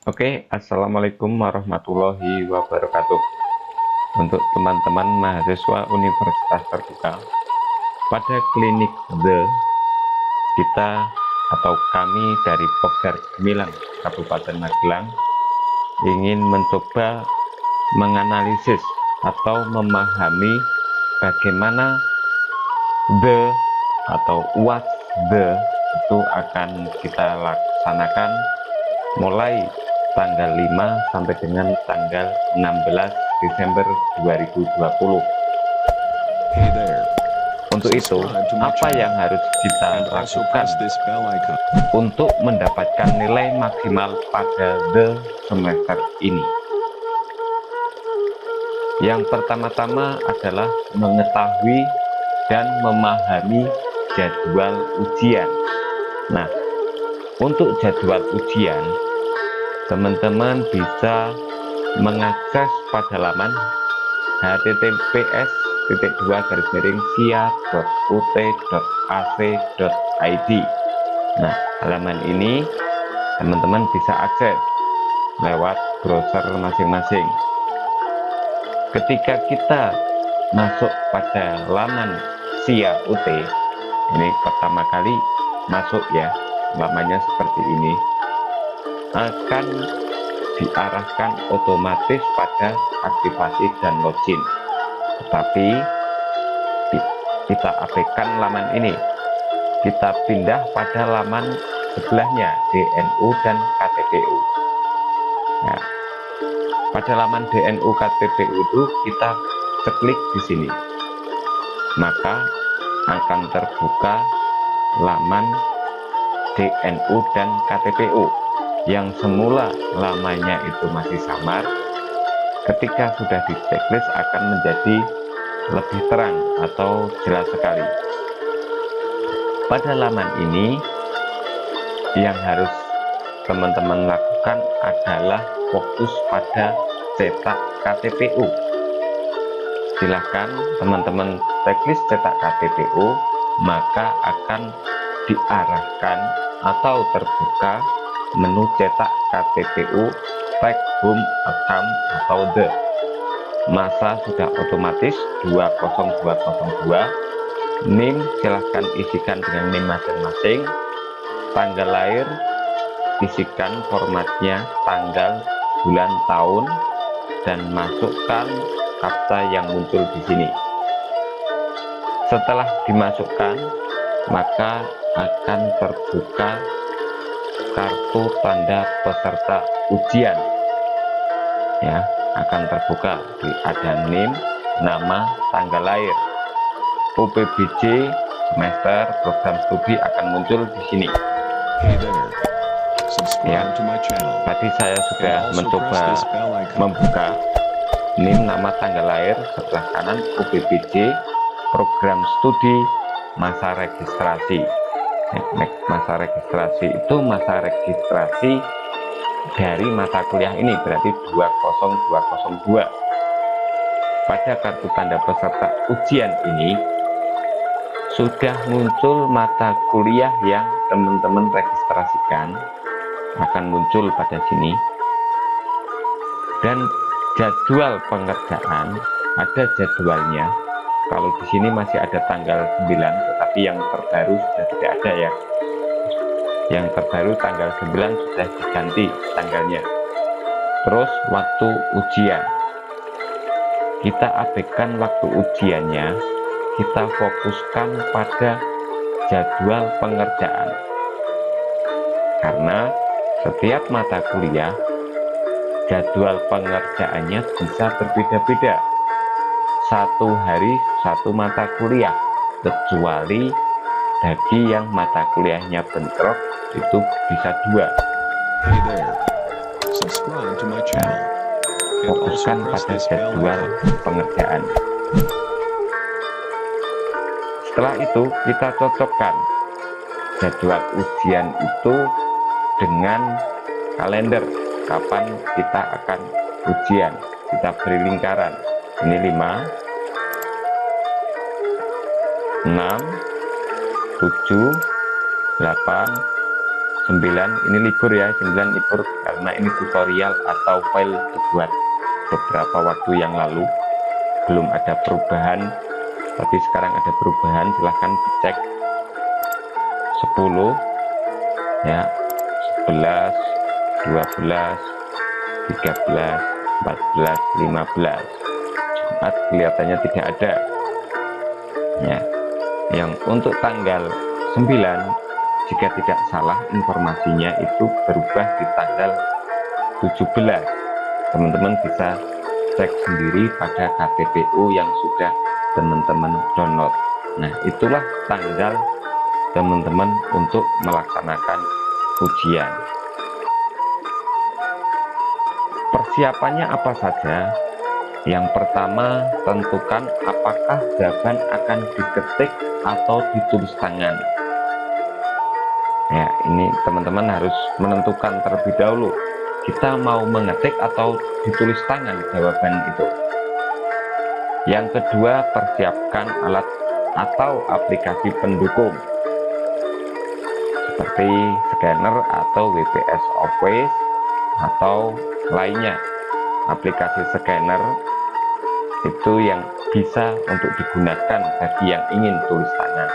Oke, assalamualaikum warahmatullahi wabarakatuh. Untuk teman-teman mahasiswa Universitas Terbuka, pada klinik kita atau kami dari Pokjar Gemilang Kabupaten Magelang ingin mencoba menganalisis atau memahami bagaimana the atau what the itu akan kita laksanakan mulai tanggal 5 sampai dengan tanggal 16 Desember 2020. Hey there. Untuk itu, Subscribe to my apa yang channel harus kita and also lakukan press this bell icon. untuk mendapatkan nilai maksimal pada the semester ini? Yang pertama-tama adalah mengetahui dan memahami jadwal ujian. Nah, untuk jadwal ujian, teman-teman bisa mengakses pada laman https://sia.ut.ac.id. Nah, halaman ini teman-teman bisa akses lewat browser masing-masing. Ketika kita masuk pada laman SIA UT, ini pertama kali masuk ya, lamanya seperti ini, akan diarahkan otomatis pada aktivasi dan login. Tetapi kita abaikan laman ini, kita pindah pada laman sebelahnya, DNU dan KTPU. Nah, pada laman DNU KTPU itu kita klik di sini, maka akan terbuka laman DNU dan KTPU yang semula lamanya itu masih samar. Ketika sudah di checklist akan menjadi lebih terang atau jelas sekali. Pada laman ini yang harus teman-teman lakukan adalah fokus pada cetak KTPU. Silahkan teman-teman checklist cetak KTPU, maka akan diarahkan atau terbuka menu cetak KTPU tag home account atau the. Masa sudah otomatis 20202. NIM silahkan isikan dengan NIM masing-masing. Tanggal lahir isikan formatnya tanggal, bulan, tahun, dan masukkan kapsa yang muncul di sini. Setelah dimasukkan, maka akan terbuka kartu tanda peserta ujian. Ya, akan terbuka, ada NIM, nama, tanggal lahir, UPBJ, semester, program studi akan muncul di sini. Hey there. Ya, Subscribe to my channel tadi saya sudah and also mencoba press this bell icon. membuka NIM, nama, tanggal lahir, sebelah kanan UPBJ, program studi, masa registrasi. Masa registrasi itu masa registrasi dari mata kuliah ini, berarti 20202. Pada kartu tanda peserta ujian ini sudah muncul mata kuliah yang teman-teman registrasikan, akan muncul pada sini, dan jadwal pengerjaan ada jadwalnya. Kalau di sini masih ada tanggal 9, tetapi yang terbaru sudah tidak ada ya. Yang terbaru tanggal 9 sudah diganti tanggalnya. Terus waktu ujian, kita abaikan waktu ujiannya, kita fokuskan pada jadwal pengerjaan. Karena setiap mata kuliah jadwal pengerjaannya bisa berbeda-beda. Satu hari satu mata kuliah, kecuali bagi yang mata kuliahnya bentrok itu bisa 2. Hey there. Subscribe to my channel and also Fokuskan press pada this bell jadwal icon. pengerjaan. Setelah itu kita cocokkan jadwal ujian itu dengan kalender kapan kita akan ujian. Kita beri lingkaran, ini 5, 6, 7, 8, 9, 9 ini libur ya, 9 libur karena ini tutorial atau file dibuat beberapa waktu yang lalu, belum ada perubahan, tapi sekarang ada perubahan. Silahkan dicek 10 ya, 11, 12, 13, 14, 15. Jumat kelihatannya tidak ada ya. Yang untuk tanggal 9, jika tidak salah informasinya itu berubah di tanggal 17. Teman-teman bisa cek sendiri pada KTPU yang sudah teman-teman download. Nah, itulah tanggal teman-teman untuk melaksanakan ujian. Persiapannya apa saja? Yang pertama, tentukan apakah jawaban akan diketik atau ditulis tangan. Ya, ini teman-teman harus menentukan terlebih dahulu, kita mau mengetik atau ditulis tangan jawaban itu. Yang kedua, persiapkan alat atau aplikasi pendukung seperti scanner atau WPS Office atau lainnya. Aplikasi scanner itu yang bisa untuk digunakan bagi yang ingin tulis tangan,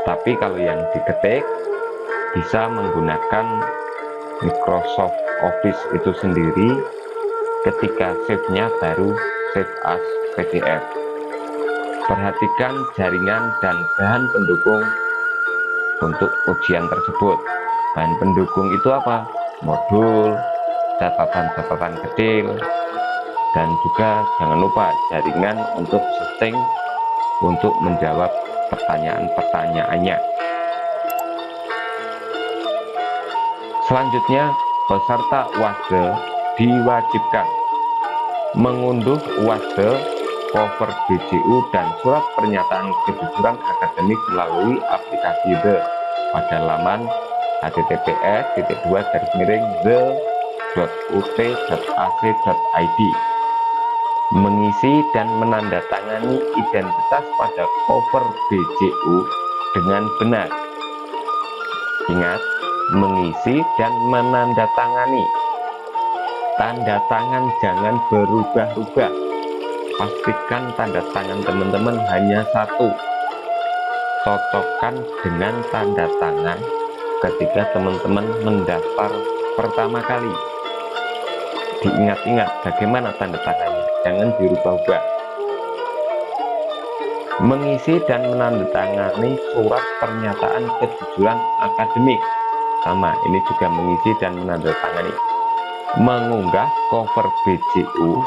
tapi kalau yang diketik bisa menggunakan Microsoft Office itu sendiri. Ketika save-nya baru save as PDF. Perhatikan jaringan dan bahan pendukung untuk ujian tersebut. Bahan pendukung itu apa? Modul, catatan-catatan kecil, dan juga jangan lupa jaringan untuk setting untuk menjawab pertanyaan-pertanyaannya. Selanjutnya, peserta UASDE diwajibkan mengunduh UASDE, cover BJU, dan surat pernyataan kejujuran akademik melalui aplikasi The pada laman https://the.ut.ac.id. Mengisi dan menandatangani identitas pada cover BJU dengan benar. Ingat, mengisi dan menandatangani. Tanda tangan jangan berubah-ubah. Pastikan tanda tangan teman-teman hanya satu. Cocokkan dengan tanda tangan ketika teman-teman mendaftar pertama kali. Diingat-ingat bagaimana tanda tangannya, jangan dirubah-ubah. Mengisi dan menandatangani surat pernyataan kejujuran akademik. Sama, ini juga mengisi dan menandatangani. Mengunggah cover BJU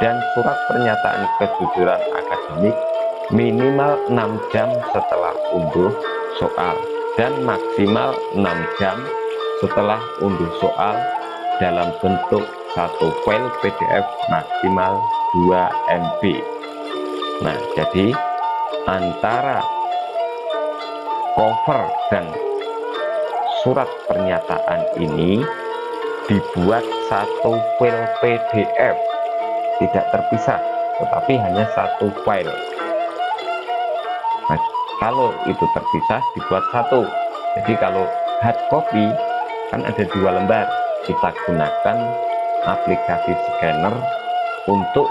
dan surat pernyataan kejujuran akademik minimal 6 jam setelah unduh soal dan maksimal 6 jam setelah unduh soal dalam bentuk satu file PDF maksimal 2 MB. Nah, jadi antara cover dan surat pernyataan ini dibuat satu file PDF, tidak terpisah, tetapi hanya satu file. Nah, kalau itu terpisah dibuat satu. Jadi kalau hard copy kan ada 2 lembar, kita gunakan aplikasi scanner untuk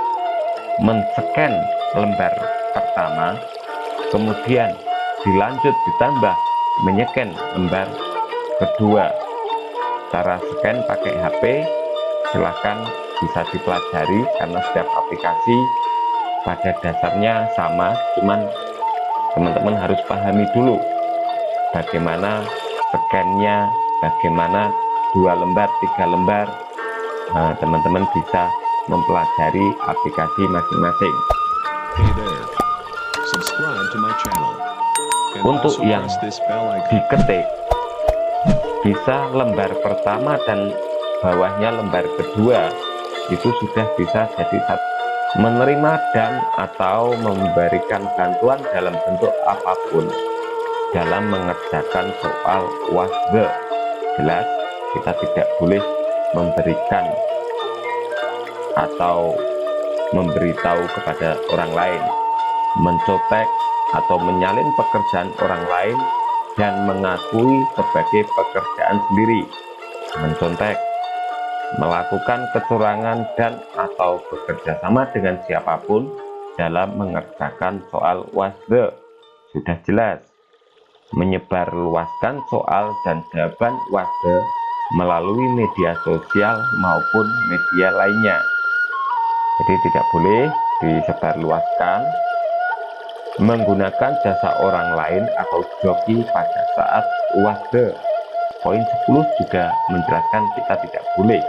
men-scan lembar pertama, kemudian dilanjut ditambah menyeken lembar kedua. Cara scan pakai HP silahkan bisa dipelajari karena setiap aplikasi pada dasarnya sama, cuman teman-teman harus pahami dulu bagaimana scan-nya, bagaimana 2 lembar, 3 lembar. Nah, teman-teman bisa mempelajari aplikasi masing-masing. Hey there. Subscribe to my channel. And Untuk also yang press this bell icon. diketik bisa lembar pertama dan bawahnya lembar kedua itu sudah bisa jadi satu. Menerima dan atau memberikan bantuan dalam bentuk apapun dalam mengerjakan soal UASDE. Jelas kita tidak boleh memberikan atau memberitahu kepada orang lain, mencotek atau menyalin pekerjaan orang lain dan mengakui sebagai pekerjaan sendiri, mencontek, melakukan kecurangan dan atau bekerja sama dengan siapapun dalam mengerjakan soal WASDE. Sudah jelas, menyebarluaskan soal dan jawaban WASDE melalui media sosial maupun media lainnya. Jadi tidak boleh disebarluaskan, menggunakan jasa orang lain atau joki pada saat WASDE. Poin 10 juga menjelaskan kita tidak boleh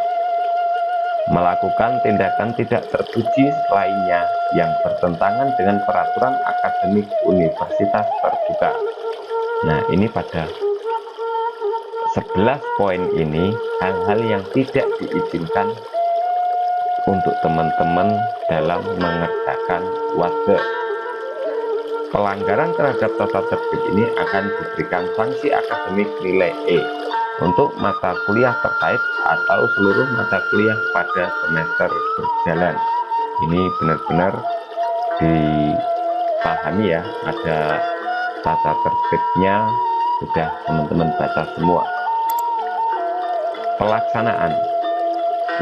melakukan tindakan tidak terpuji lainnya yang bertentangan dengan peraturan akademik universitas terbuka. Nah, ini pada 11 poin ini hal-hal yang tidak diizinkan untuk teman-teman dalam mengerjakan WASDE. Pelanggaran terhadap tata tertib ini akan diberikan sanksi akademik nilai E untuk mata kuliah terkait atau seluruh mata kuliah pada semester berjalan. Ini benar-benar dipahami ya, ada tata tertibnya, sudah teman-teman baca semua. Pelaksanaan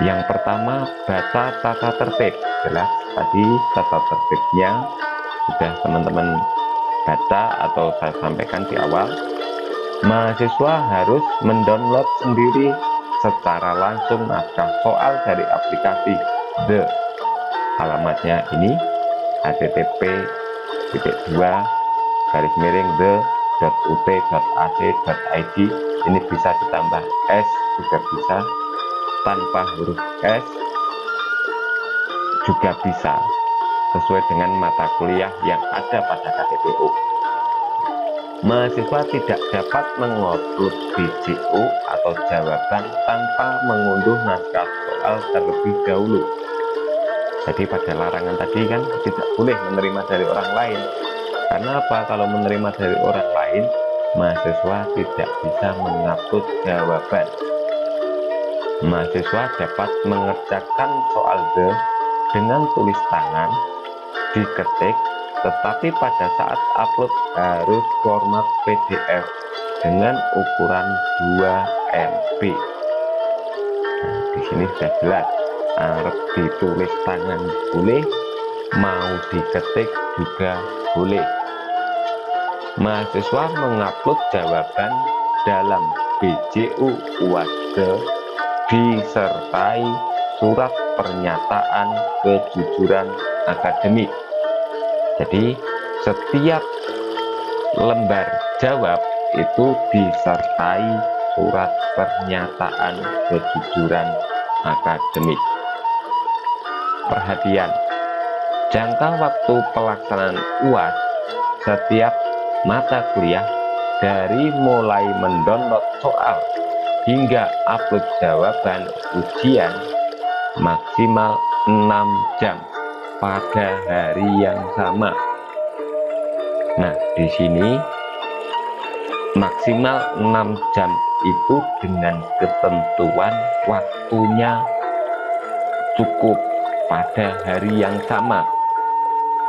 yang pertama, baca tata tertib. Jelas tadi tata tertibnya sudah teman-teman baca atau saya sampaikan di awal. Mahasiswa harus mendownload sendiri secara langsung naskah soal dari aplikasi The. Alamatnya ini http://the.ut.ac.id. Ini bisa ditambah S juga bisa, tanpa huruf S juga bisa, sesuai dengan mata kuliah yang ada pada KTPU. Mahasiswa tidak dapat mengupload VCU atau jawaban tanpa mengunduh naskah soal terlebih dahulu. Jadi pada larangan tadi kan tidak boleh menerima dari orang lain. Karena apa? Kalau menerima dari orang lain, mahasiswa tidak bisa mengupload jawaban. Mahasiswa dapat mengerjakan soal The dengan tulis tangan, diketik, tetapi pada saat upload harus format PDF dengan ukuran 2 MB. Nah, di sini sudah jelas, arep ditulis tangan boleh, mau diketik juga boleh. Mahasiswa mengupload jawaban dalam BJU WASDE disertai surat pernyataan kejujuran akademik. Jadi setiap lembar jawab itu disertai surat pernyataan kejujuran akademik. Perhatian, jangka waktu pelaksanaan UAS setiap mata kuliah dari mulai mendownload soal hingga upload jawaban ujian maksimal 6 jam pada hari yang sama. Nah, di sini maksimal 6 jam itu dengan ketentuan waktunya cukup pada hari yang sama.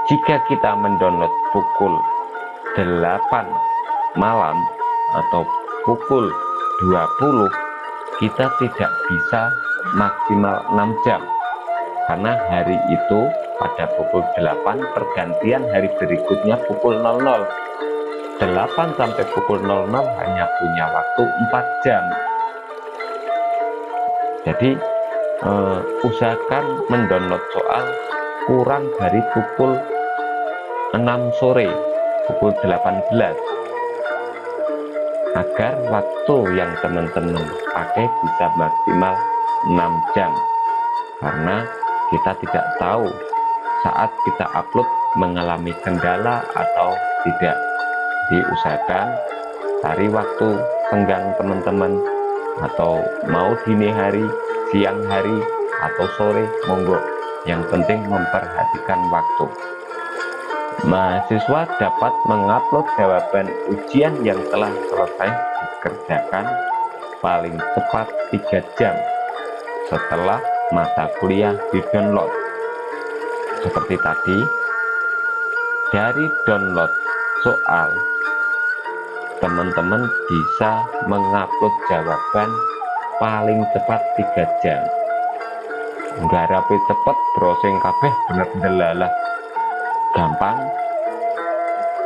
Jika kita mendownload pukul 8 malam atau pukul 20, kita tidak bisa maksimal 6 jam. Karena hari itu pada pukul 8 pergantian hari berikutnya pukul 00. 8 sampai pukul 00 hanya punya waktu 4 jam. Jadi usahakan mendownload soal kurang dari pukul 6 sore, pukul 18, agar waktu yang teman-teman pakai bisa maksimal 6 jam. Karena kita tidak tahu saat kita upload mengalami kendala atau tidak. Diusahakan cari waktu senggang teman-teman, atau mau dini hari, siang hari, atau sore, monggo. Yang penting memperhatikan waktu. Mahasiswa dapat mengupload jawaban ujian yang telah selesai dikerjakan paling cepat 3 jam setelah mata kuliah di-download. Seperti tadi, dari download soal teman-teman bisa mengupload jawaban paling cepat 3 jam. Ngarape cepet browsing kabeh bener-bener lalah gampang,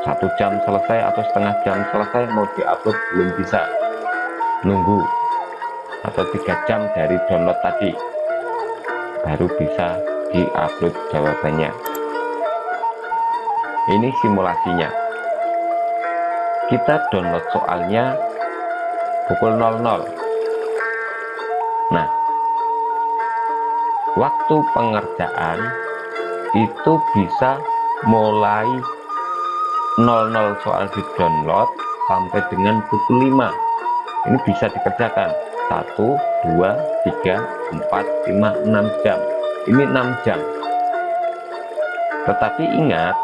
1 jam selesai atau setengah jam selesai. Mau diupload belum bisa, nunggu atau 3 jam dari download tadi baru bisa diupload jawabannya. Ini simulasinya. Kita download soalnya pukul 00. Nah, waktu pengerjaan itu bisa mulai 00 soal di download sampai dengan pukul 5. Ini bisa dikerjakan 1, 2, 3, 4, 5, 6 jam. Ini 6 jam. Tetapi ingat,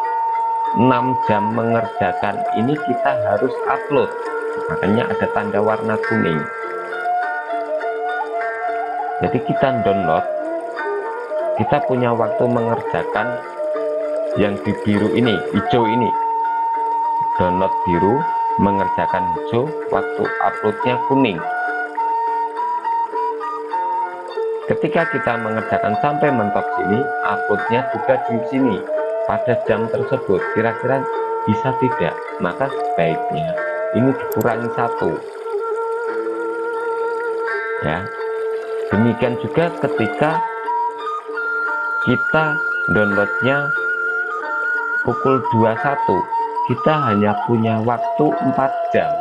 6 jam mengerjakan ini kita harus upload. Makanya ada tanda warna kuning. Jadi kita download, kita punya waktu mengerjakan yang di biru ini, hijau ini. Download biru, mengerjakan hijau, waktu uploadnya kuning. Ketika kita mengerjakan sampai mentok sini, uploadnya juga di sini pada jam tersebut. Kira-kira bisa tidak? Maka sebaiknya ini dikurangi 1 ya. Demikian juga ketika kita downloadnya pukul 21, kita hanya punya waktu 4 jam.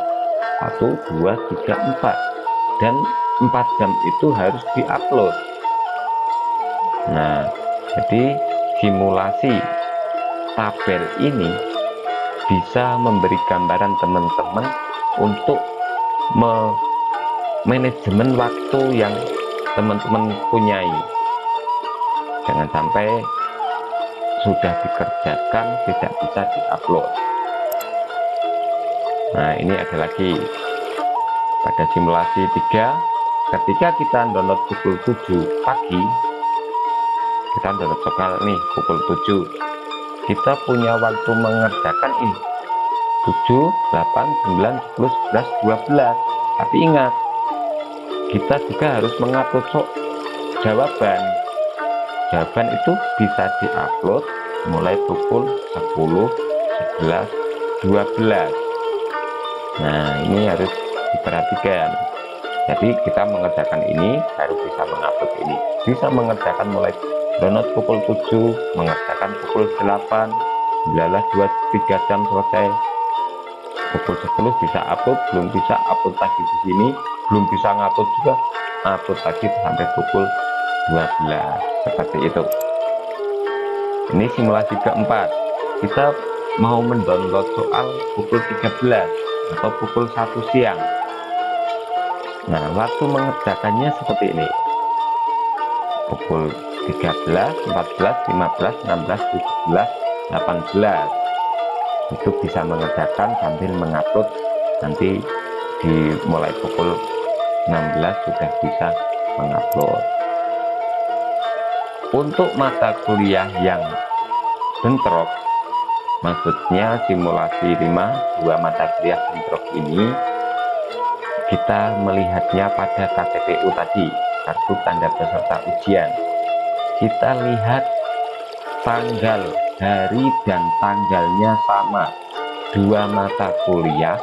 1, 2, 3, 4. Dan 4 jam itu harus diupload. Nah, jadi simulasi tabel ini bisa memberi gambaran teman-teman untuk manajemen waktu yang teman-teman punyai. Jangan sampai sudah dikerjakan tidak bisa diupload. Nah, ini ada lagi pada simulasi 3. Ketika kita download pukul 7 pagi, kita download soal nih pukul 7, kita punya waktu mengerjakan ini 7, 8, 9, 10, 11, 12. Tapi ingat, kita juga harus mengupload jawaban. Jawaban itu bisa diupload mulai pukul 10, 11, 12. Nah, ini harus diperhatikan. Jadi kita mengerjakan ini baru bisa mengupload ini. Bisa mengerjakan mulai download pukul 7, mengerjakan pukul 8, 19, 2, 3 jam selesai. Pukul 10 bisa upload, belum bisa upload lagi di sini, belum bisa ngupload juga, upload lagi sampai pukul 12. Seperti itu. Ini simulasi keempat. Kita mau mendownload soal pukul 13 atau pukul 1 siang. Nah, waktu mengerjakannya seperti ini. Pukul 13, 14, 15, 16, 17, 18. Itu bisa mengerjakan sambil mengupload. Nanti dimulai pukul 16 sudah bisa mengupload. Untuk mata kuliah yang bentrok, maksudnya simulasi 5, 2 mata kuliah bentrok ini, kita melihatnya pada KTPU tadi, kartu tanda peserta ujian. Kita lihat tanggal, hari dan tanggalnya sama. 2 mata kuliah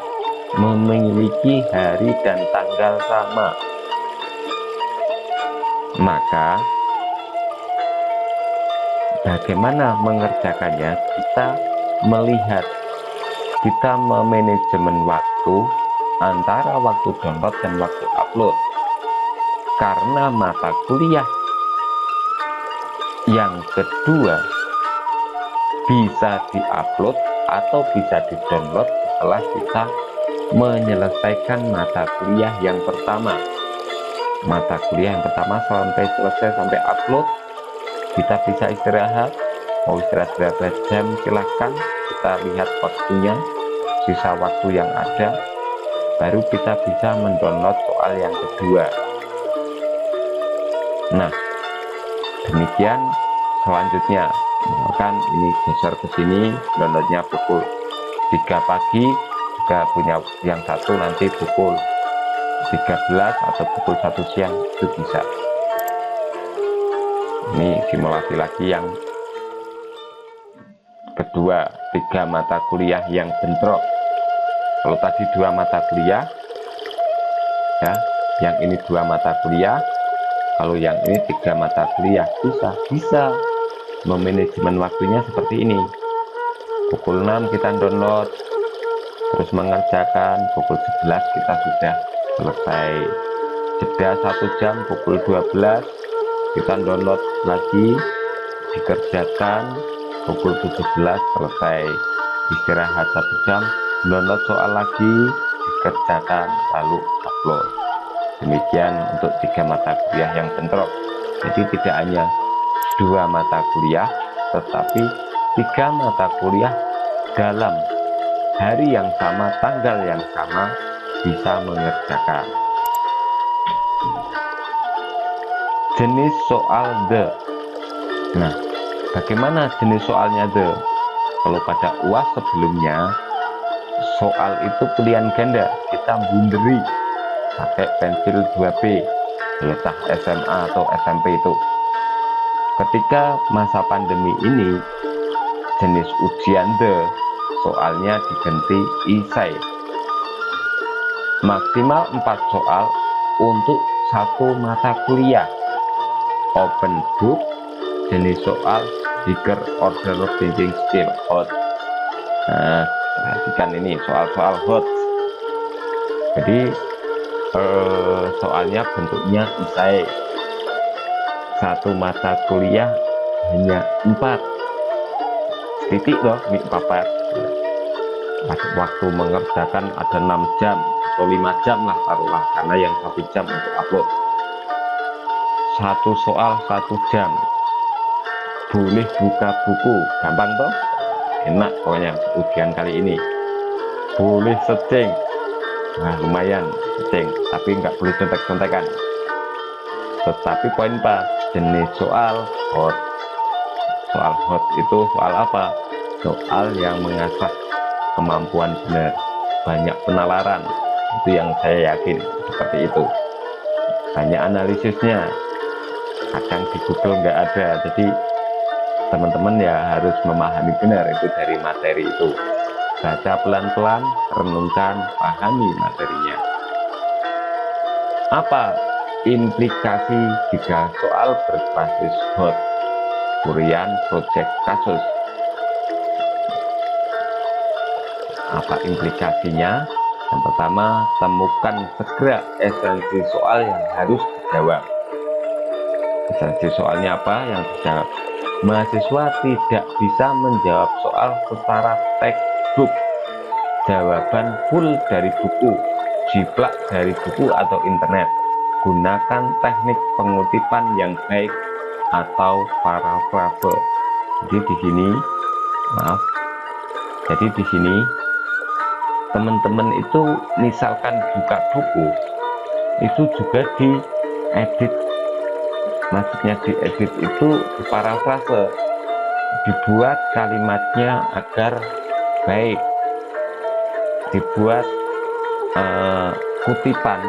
memiliki hari dan tanggal sama. Maka bagaimana mengerjakannya? Kita melihat, kita memanajemen waktu antara waktu download dan waktu upload. Karena mata kuliah yang kedua bisa diupload atau bisa di-download setelah kita menyelesaikan mata kuliah yang pertama. Mata kuliah yang pertama sampai selesai, sampai upload, kita bisa istirahat. Mau istirahat berapa jam silahkan, kita lihat waktunya, sisa waktu yang ada, baru kita bisa mendownload soal yang kedua. Nah, demikian selanjutnya. Misalkan ini geser ke sini, downloadnya pukul 3 pagi, jika punya yang satu nanti pukul 13 atau pukul 1 siang itu bisa. Ini simulasi lagi yang kedua, 3 mata kuliah yang bentrok. Kalau tadi 2 mata kuliah ya, yang ini 2 mata kuliah, kalau yang ini 3 mata kuliah, bisa memanajemen waktunya seperti ini. Pukul 6 kita download, terus mengerjakan, pukul 11 kita sudah selesai. Jeda 1 jam, pukul 12 kita download lagi, dikerjakan, pukul 17 selesai. Istirahat 1 jam, download soal lagi, dikerjakan, lalu upload. Demikian untuk 3 mata kuliah yang bentrok. Jadi tidak hanya 2 mata kuliah, tetapi 3 mata kuliah dalam hari yang sama, tanggal yang sama, bisa mengerjakan. Jenis soal the. Nah, bagaimana jenis soalnya the? Kalau pada UAS sebelumnya, soal itu pilihan ganda, kita bunderi pakai pensil 2B, entah SMA atau SMP itu. Ketika masa pandemi ini, jenis ujian the, soalnya diganti esai. Maksimal 4 soal untuk 1 mata kuliah. Open book, jenis soal Higher Order Thinking Skill hot. Nah, perhatikan ini soal-soal hot. Jadi soalnya bentuknya esai. 1 mata kuliah hanya 4 titik loh, ini papat. Waktu mengerjakan ada 6 jam atau 5 jam lah taruhlah, karena yang 1 jam untuk upload. 1 soal 1 jam. Boleh buka buku, gampang toh, enak pokoknya ujian kali ini. Boleh searching, nah lumayan searching, tapi nggak boleh contek-contekan. Tetapi poin 4, jenis soal hot. Soal hot itu soal apa? Soal yang mengasah kemampuan benar, banyak penalaran, itu yang saya yakin seperti itu. Banyak analisisnya, kadang di Google nggak ada, jadi teman-teman ya harus memahami benar itu dari materi itu. Baca pelan-pelan, renungkan, pahami materinya. Apa implikasi jika soal berbasis hot? Kurian project kasus. Apa implikasinya? Yang pertama, temukan segera esensi soal yang harus dijawab. Esensi soalnya apa yang dijawab? Mahasiswa tidak bisa menjawab soal secara textbook, jawaban full dari buku, jiplak dari buku atau internet. Gunakan teknik pengutipan yang baik atau parafrase. Jadi di sini teman-teman itu misalkan buka buku itu juga diedit. Maksudnya diedit itu parafrase, dibuat kalimatnya agar baik, dibuat kutipan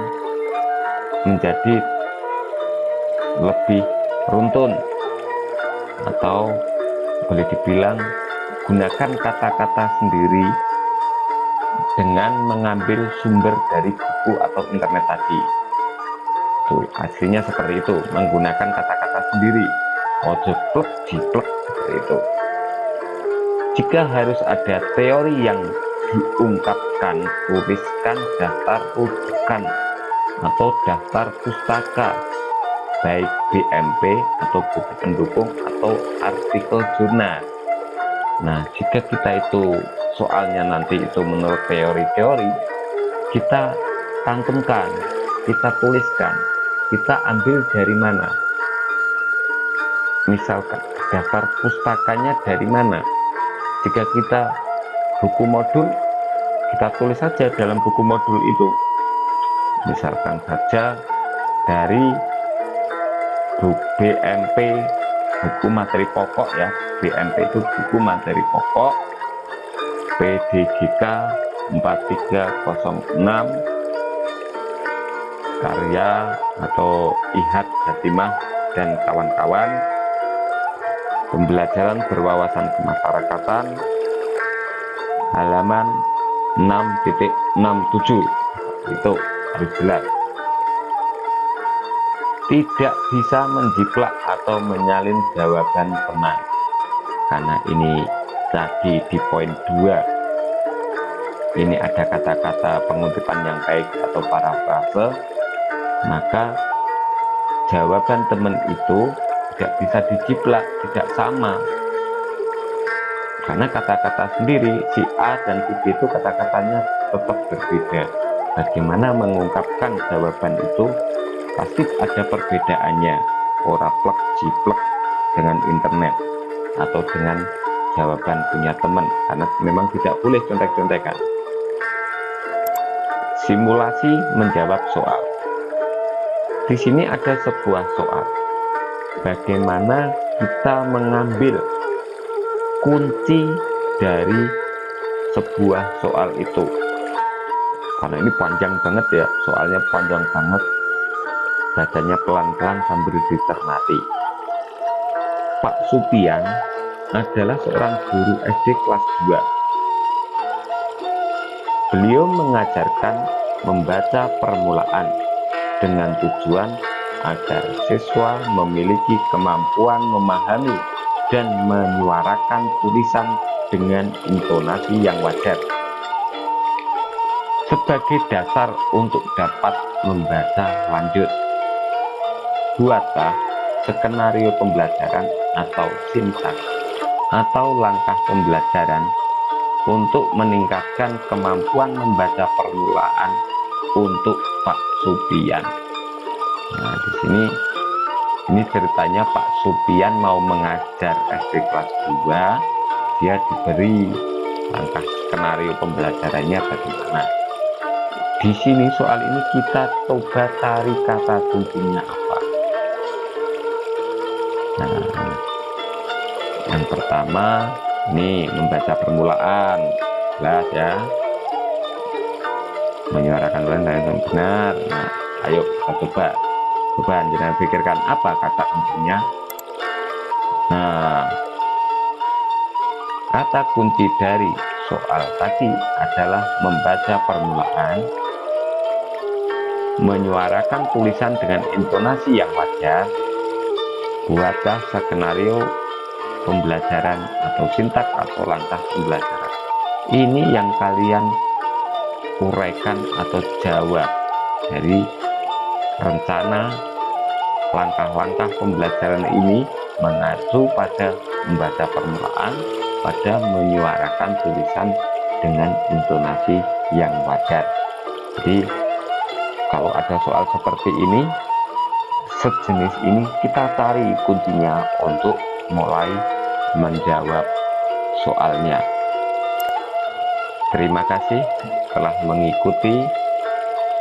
menjadi lebih runtun, atau boleh dibilang gunakan kata-kata sendiri dengan mengambil sumber dari buku atau internet tadi. Hasilnya seperti itu, menggunakan kata-kata sendiri, ojo plek jiplek seperti itu. Jika harus ada teori yang diungkapkan, tuliskan daftar rujukan atau daftar pustaka, baik BMP atau buku pendukung atau artikel jurnal. Nah, jika kita itu soalnya nanti itu menurut teori-teori, kita cantumkan, kita tuliskan, kita ambil dari mana. Misalkan daftar pustakanya dari mana. Jika kita buku modul, kita tulis saja dalam buku modul itu. Misalkan saja dari BMP, buku materi pokok ya. BMP itu buku materi pokok, PDGK 4306 karya atau Ihad Jatimah dan kawan-kawan, pembelajaran berwawasan kemasyarakatan, halaman 6.67. Itu harus jelas. Tidak bisa menjiplak atau menyalin jawaban teman, karena ini tadi di poin 2 ini ada kata-kata pengutipan yang baik atau parafrase, maka jawaban teman itu tidak bisa dijiplak, tidak sama, karena kata-kata sendiri si A dan si B itu kata-katanya tetap berbeda. Bagaimana mengungkapkan jawaban itu pasti ada perbedaannya, ora plek jiplek dengan internet atau dengan jawaban punya teman, karena memang tidak boleh contek-contekan. Simulasi menjawab soal. Di sini ada sebuah soal, bagaimana kita mengambil kunci dari sebuah soal itu. Karena ini panjang banget ya, soalnya panjang banget, bacanya pelan-pelan sambil dicermati. Pak Supian adalah seorang guru SD kelas 2. Beliau mengajarkan membaca permulaan dengan tujuan agar siswa memiliki kemampuan memahami dan menyuarakan tulisan dengan intonasi yang wajar, sebagai dasar untuk dapat membaca lanjut. Buatlah skenario pembelajaran atau sintaks atau langkah pembelajaran untuk meningkatkan kemampuan membaca permulaan untuk Pak Supian. Nah, di sini ini ceritanya Pak Supian mau mengajar SD kelas 2, dia diberi langkah skenario pembelajarannya bagaimana. Di sini soal ini kita coba cari kata kuncinya apa. Nah, yang pertama ini membaca permulaan, jelas ya, menyuarakan tulisan dengan benar. Nah, ayo kita coba jangan pikirkan apa kata kuncinya. Nah, kata kunci dari soal tadi adalah membaca permulaan, menyuarakan tulisan dengan intonasi yang wajar. Buatlah skenario pembelajaran atau sintaks atau langkah pembelajaran. Ini yang kalian uraikan atau jawab dari rencana langkah-langkah pembelajaran ini, mengacu pada membaca permulaan, pada menyuarakan tulisan dengan intonasi yang wajar. Jadi kalau ada soal seperti ini, sejenis ini, kita cari kuncinya untuk mulai menjawab soalnya. Terima kasih telah mengikuti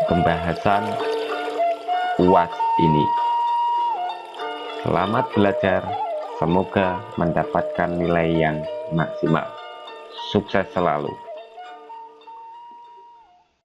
pembahasan UAS ini. Selamat belajar, semoga mendapatkan nilai yang maksimal. Sukses selalu.